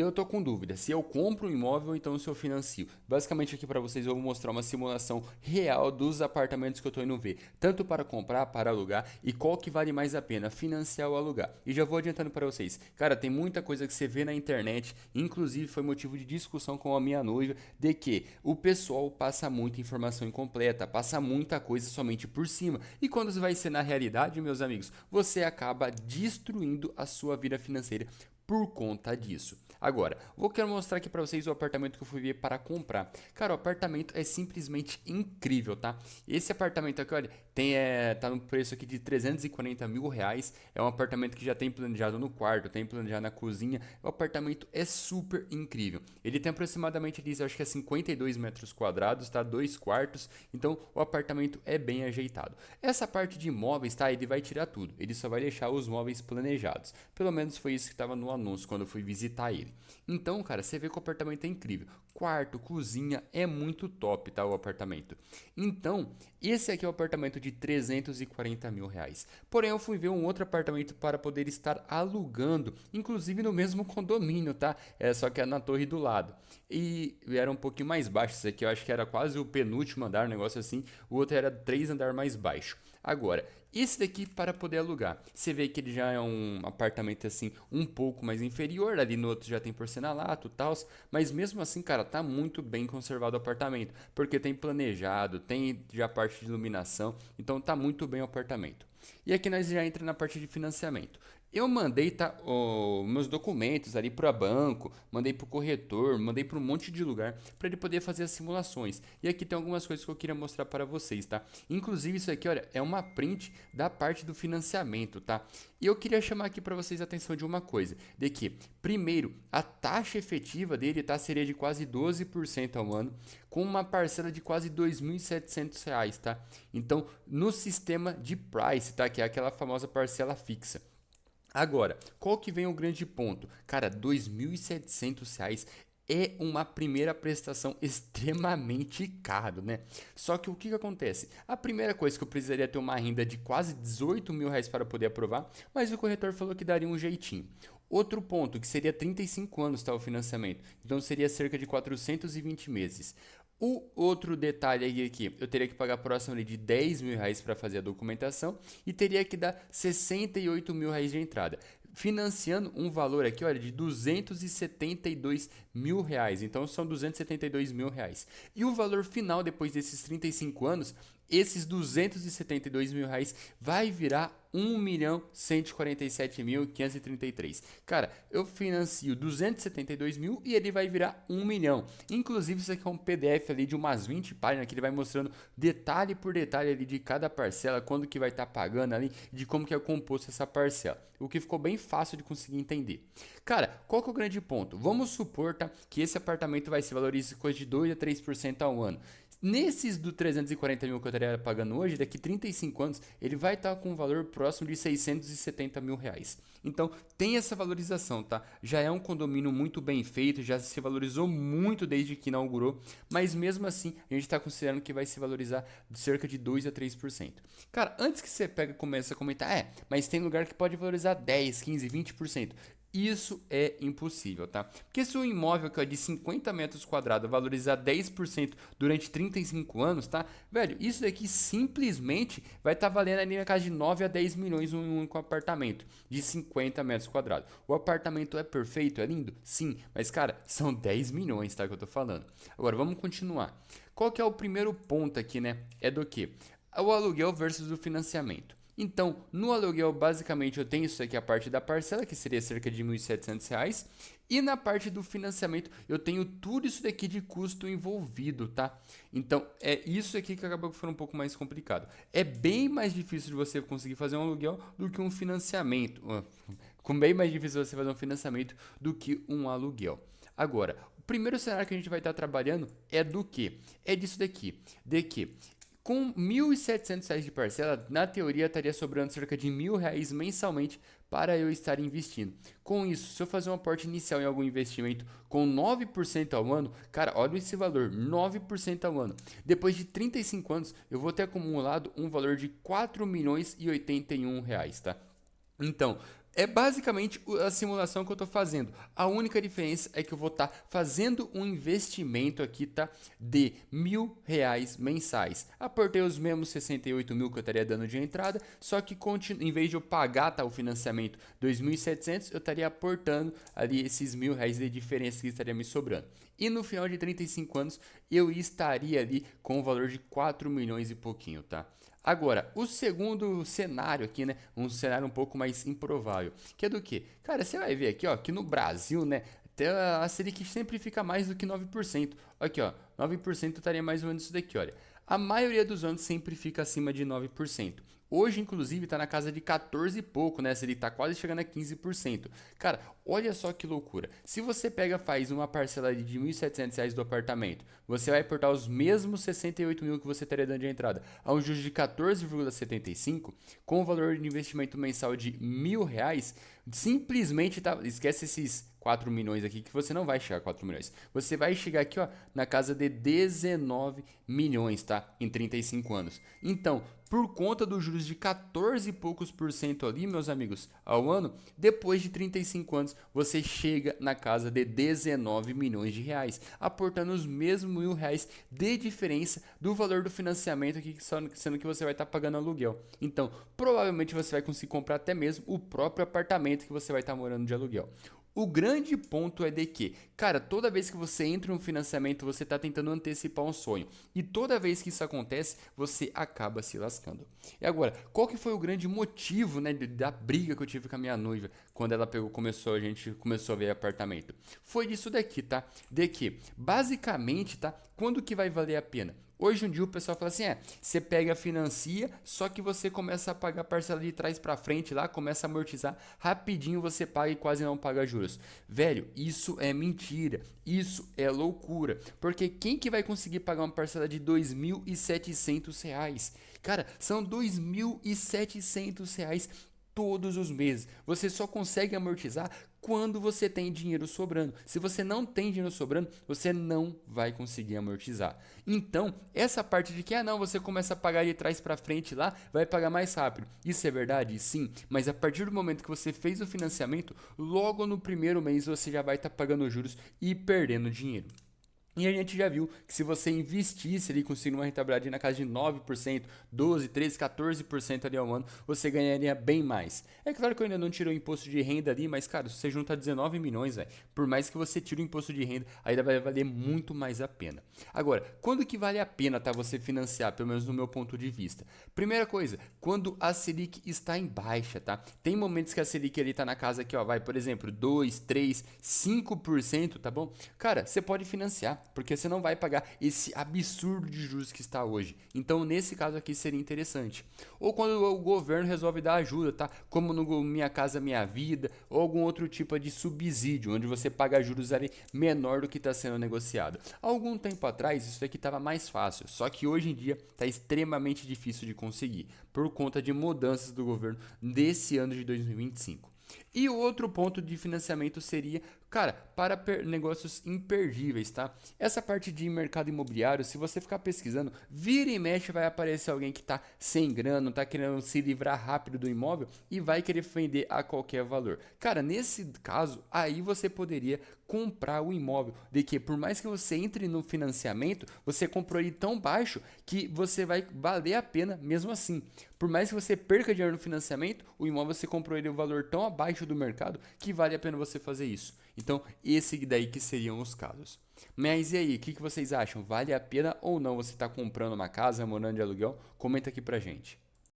Eu tô com dúvida se eu compro um imóvel ou então se eu financio. Basicamente aqui para vocês eu vou mostrar uma simulação real dos apartamentos que eu tô indo ver, tanto para comprar, para alugar e qual que vale mais a pena, financiar ou alugar. E já vou adiantando para vocês. Cara, tem muita coisa que você vê na internet, inclusive foi motivo de discussão com a minha noiva, de que o pessoal passa muita informação incompleta, passa muita coisa somente por cima. E quando vai ser na realidade, meus amigos, você acaba destruindo a sua vida financeira por conta disso. Agora, quero mostrar aqui para vocês o apartamento que eu fui ver para comprar. Cara, o apartamento é simplesmente incrível, tá? Esse apartamento aqui, olha, tá no preço aqui de 340 mil reais. É um apartamento que já tem planejado no quarto, tem planejado na cozinha. O apartamento é super incrível. Ele tem aproximadamente, eu acho que é 52 metros quadrados, tá? Dois quartos. Então, o apartamento é bem ajeitado. Essa parte de móveis, tá? Ele vai tirar tudo. Ele só vai deixar os móveis planejados. Pelo menos foi isso que estava no anúncio quando eu fui visitar ele. Então, cara, você vê que o apartamento é incrível. Quarto, cozinha, é muito top, tá? O apartamento. Então, esse aqui é o apartamento de 340 mil reais. Porém, eu fui ver um outro apartamento para poder estar alugando, inclusive no mesmo condomínio, tá? Só que é na torre do lado. E era um pouquinho mais baixo. Esse aqui eu acho que era quase o penúltimo andar, um negócio assim. O outro era 3 andares mais baixo. Agora, esse daqui para poder alugar. Você vê que ele já é um apartamento assim um pouco mais inferior, ali no outro já tem porcelanato e tal, mas mesmo assim, cara, tá muito bem conservado o apartamento, porque tem planejado, tem já parte de iluminação, então tá muito bem o apartamento. E aqui nós já entra na parte de financiamento. Eu mandei meus documentos ali para banco, mandei para o corretor, mandei para um monte de lugar para ele poder fazer as simulações. E aqui tem algumas coisas que eu queria mostrar para vocês, tá? Inclusive isso aqui, olha, é uma print da parte do financiamento, tá? E eu queria chamar aqui para vocês a atenção de uma coisa, de que, primeiro, a taxa efetiva dele, tá, seria de quase 12% ao ano, com uma parcela de quase R$ 2.700, tá? Então, no sistema de price, tá, que é aquela famosa parcela fixa. Agora, qual que vem o grande ponto? Cara, R$ 2.700 é uma primeira prestação extremamente caro, né? Só que o que acontece? A primeira coisa que eu precisaria ter uma renda de quase 18 mil reais para poder aprovar, mas o corretor falou que daria um jeitinho. Outro ponto, que seria 35 anos, tá, o financiamento. Então seria cerca de 420 meses. O outro detalhe aqui, eu teria que pagar próximo ali de 10 mil reais para fazer a documentação e teria que dar 68 mil reais de entrada, financiando um valor aqui, olha, de 272 mil reais. Então são 272 mil reais. E o valor final depois desses 35 anos, esses 272 mil reais vai virar 1.147.533. Cara, eu financio 272 mil e ele vai virar 1 milhão. Inclusive, isso aqui é um PDF ali de umas 20 páginas que ele vai mostrando detalhe por detalhe ali de cada parcela, quando que vai estar pagando ali, de como que é composto essa parcela. O que ficou bem fácil de conseguir entender. Cara, qual que é o grande ponto? Vamos supor, tá, que esse apartamento vai se valorizar coisa de 2 a 3% ao ano. Nesses do 340 mil que eu estaria pagando hoje, daqui 35 anos, ele vai estar com um valor próximo de 670 mil reais. Então, tem essa valorização, tá? Já é um condomínio muito bem feito, já se valorizou muito desde que inaugurou, mas mesmo assim, a gente está considerando que vai se valorizar de cerca de 2 a 3%. Cara, antes que você pega e comece a comentar, mas tem lugar que pode valorizar 10, 15, 20%. Isso é impossível, tá? Porque se um imóvel que é de 50 metros quadrados valorizar 10% durante 35 anos, tá? Velho, isso daqui simplesmente vai estar valendo ali na casa de 9 a 10 milhões um único apartamento de 50 metros quadrados. O apartamento é perfeito, é lindo? Sim, mas cara, são 10 milhões, tá? Que eu tô falando. Agora, vamos continuar. Qual que é o primeiro ponto aqui, né? É do que? O aluguel versus o financiamento. Então, no aluguel, basicamente, eu tenho isso aqui, a parte da parcela, que seria cerca de R$ 1.700. E na parte do financiamento, eu tenho tudo isso daqui de custo envolvido, tá? Então, é isso aqui que acaba ficando um pouco mais complicado. É bem mais difícil de você conseguir fazer um aluguel do que um financiamento. Com bem mais difícil você fazer um financiamento do que um aluguel. Agora, o primeiro cenário que a gente vai estar trabalhando é do que? É disso daqui. De que com R$ 1.700 de parcela, na teoria estaria sobrando cerca de R$ 1.000 mensalmente para eu estar investindo. Com isso, se eu fazer um aporte inicial em algum investimento com 9% ao ano, cara, olha esse valor, 9% ao ano. Depois de 35 anos, eu vou ter acumulado um valor de R$ 4.081.000, tá? Então, É basicamente a simulação que eu estou fazendo. A única diferença é que eu vou estar fazendo um investimento aqui, tá? De R$ 1.000 mensais. Aportei os mesmos 68 mil que eu estaria dando de entrada, só que em vez de eu pagar, tá, o financiamento 2.700, eu estaria aportando ali esses R$ 1.000 de diferença que estaria me sobrando. E no final de 35 anos, eu estaria ali com o valor de 4 milhões e pouquinho, tá? Agora, o segundo cenário aqui, né? Um cenário um pouco mais improvável. Que é do quê? Cara, você vai ver aqui, ó, que no Brasil, né? Até a Selic sempre fica mais do que 9%. Aqui, ó, 9% estaria mais ou menos isso daqui, olha. A maioria dos anos sempre fica acima de 9%. Hoje, inclusive, está na casa de 14 e pouco, né? Se ele está quase chegando a 15%. Cara, olha só que loucura. Se você pega faz uma parcela de R$ 1.700 do apartamento, você vai aportar os mesmos 68 mil que você teria dando de entrada a um juros de 14,75, com o valor de investimento mensal de R$ 1.000, simplesmente, tá? Esquece esses 4 milhões aqui, que você não vai chegar a 4 milhões. Você vai chegar aqui, ó, na casa de 19 milhões, tá? Em 35 anos. Então, por conta dos juros de 14 e poucos por cento ali, meus amigos, ao ano, depois de 35 anos, você chega na casa de 19 milhões de reais, aportando os mesmos R$ 1.000 de diferença do valor do financiamento aqui, sendo que você vai estar pagando aluguel. Então, provavelmente você vai conseguir comprar até mesmo o próprio apartamento que você vai estar morando de aluguel. O grande ponto é de que, cara, toda vez que você entra em um financiamento, você está tentando antecipar um sonho. E toda vez que isso acontece, você acaba se lascando. E agora, qual que foi o grande motivo, né, da briga que eu tive com a minha noiva quando ela a gente começou a ver apartamento? Foi disso daqui, tá? De que, basicamente, tá? Quando que vai valer a pena? Hoje em dia o pessoal fala assim, você pega, financia, só que você começa a pagar parcela de trás para frente lá, começa a amortizar, rapidinho você paga e quase não paga juros. Velho, isso é mentira, isso é loucura, porque quem que vai conseguir pagar uma parcela de R$ 2.700? Cara, são R$ 2.700 todos os meses. Você só consegue amortizar quando você tem dinheiro sobrando. Se você não tem dinheiro sobrando, você não vai conseguir amortizar. Então, essa parte de que não, você começa a pagar de trás para frente lá, vai pagar mais rápido. Isso é verdade? Sim, mas a partir do momento que você fez o financiamento, logo no primeiro mês você já vai estar pagando juros e perdendo dinheiro. E a gente já viu que se você investisse ali, conseguir uma rentabilidade na casa de 9%, 12, 13, 14% ali ao ano, você ganharia bem mais. É claro que eu ainda não tirei o imposto de renda ali, mas cara, se você junta 19 milhões, véio, por mais que você tire o imposto de renda, ainda vai valer muito mais a pena. Agora, quando que vale a pena, tá, você financiar, pelo menos no meu ponto de vista? Primeira coisa, quando a Selic está em baixa, tá? Tem momentos que a Selic ali tá na casa aqui, ó, vai, por exemplo, 2, 3, 5%, tá bom? Cara, você pode financiar, porque você não vai pagar esse absurdo de juros que está hoje. Então, nesse caso aqui seria interessante. Ou quando o governo resolve dar ajuda, tá? Como no Minha Casa Minha Vida, ou algum outro tipo de subsídio, onde você paga juros ali menor do que está sendo negociado. Há algum tempo atrás, isso aqui estava mais fácil, só que hoje em dia está extremamente difícil de conseguir, por conta de mudanças do governo desse ano de 2025. E o outro ponto de financiamento seria, cara, para negócios imperdíveis, tá? Essa parte de mercado imobiliário, se você ficar pesquisando, vira e mexe vai aparecer alguém que tá sem grana, tá querendo se livrar rápido do imóvel e vai querer vender a qualquer valor. Cara, nesse caso, aí você poderia comprar o imóvel, de que por mais que você entre no financiamento, você comprou ele tão baixo que você vai valer a pena mesmo assim. Por mais que você perca dinheiro no financiamento, o imóvel você comprou ele um valor tão abaixo do mercado que vale a pena você fazer isso. Então, esse daí que seriam os casos. Mas e aí, o que vocês acham? Vale a pena ou não você estar comprando uma casa, morando de aluguel? Comenta aqui pra gente.